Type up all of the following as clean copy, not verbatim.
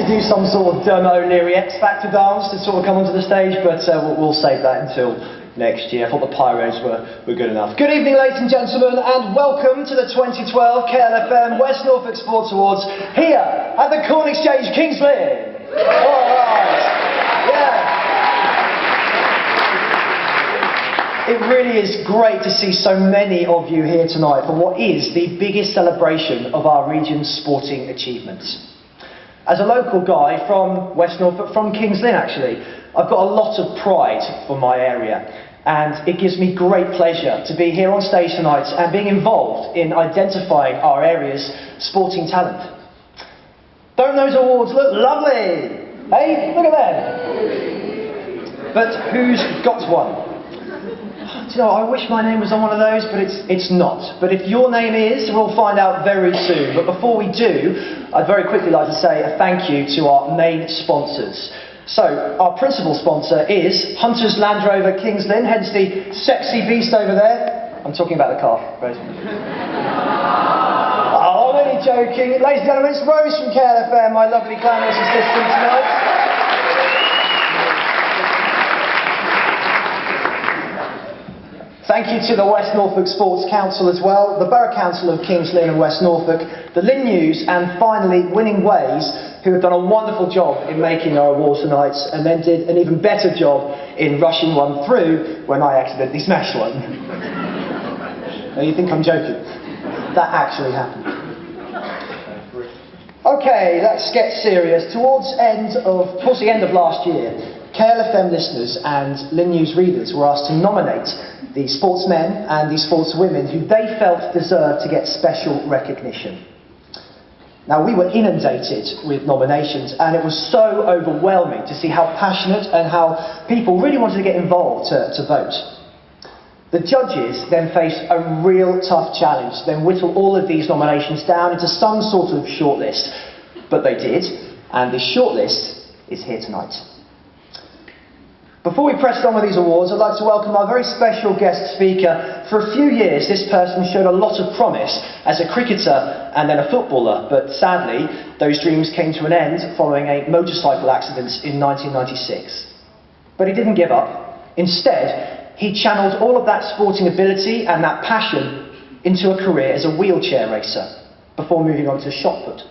to do some sort of demo Leary X Factor dance to sort of come onto the stage, but we'll save that until next year. I thought the pyros were good enough. Good evening, ladies and gentlemen, and welcome to the 2012 KLFM West Norfolk Sports Awards here at the Corn Exchange, Kings Lynn. All right. Yeah. It really is great to see so many of you here tonight for what is the biggest celebration of our region's sporting achievements. As a local guy from West Norfolk, from Kings Lynn actually, I've got a lot of pride for my area, and it gives me great pleasure to be here on stage tonight and being involved in identifying our area's sporting talent. Don't those awards look lovely? Hey, look at them. But who's got one? You know, I wish my name was on one of those, but it's not. But if your name is, we'll find out very soon. But before we do, I'd very quickly like to say a thank you to our main sponsors. So, our principal sponsor is Hunter's Land Rover Kings Lynn, hence the sexy beast over there. I'm talking about the car. Oh, I'm only joking. Ladies and gentlemen, it's Rose from KLFM, my lovely glamorous assistant tonight. Thank you to the West Norfolk Sports Council as well, the Borough Council of Kings Lynn and West Norfolk, the Lynn News, and finally Winning Ways, who have done a wonderful job in making our awards tonight, and then did an even better job in rushing one through when I accidentally smashed one. Now you think I'm joking? That actually happened. Okay, let's get serious. Towards the end of last year, KLFM listeners and Lynn News readers were asked to nominate the sportsmen and the sportswomen who they felt deserved to get special recognition. Now, we were inundated with nominations, and it was so overwhelming to see how passionate and how people really wanted to get involved to vote. The judges then faced a real tough challenge, then whittle all of these nominations down into some sort of shortlist. But they did, and the shortlist is here tonight. Before we press on with these awards, I'd like to welcome our very special guest speaker. For a few years, this person showed a lot of promise as a cricketer and then a footballer, but sadly, those dreams came to an end following a motorcycle accident in 1996. But he didn't give up. Instead, he channeled all of that sporting ability and that passion into a career as a wheelchair racer, before moving on to shot put.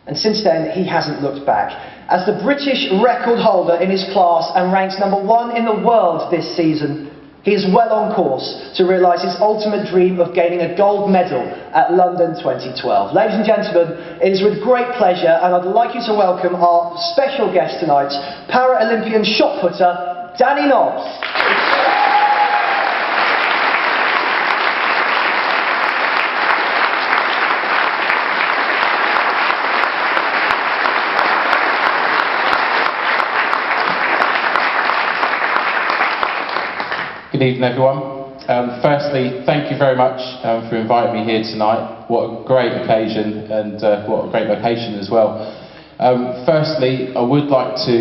And since then, he hasn't looked back. As the British record holder in his class and ranks #1 in the world this season, he is well on course to realise his ultimate dream of gaining a gold medal at London 2012. Ladies and gentlemen, it is with great pleasure, and I'd like you to welcome our special guest tonight, Para-Olympian shot putter, Danny Nobbs. Good evening, everyone. Firstly, thank you very much for inviting me here tonight. What a great occasion, and what a great location as well. Firstly, I would like to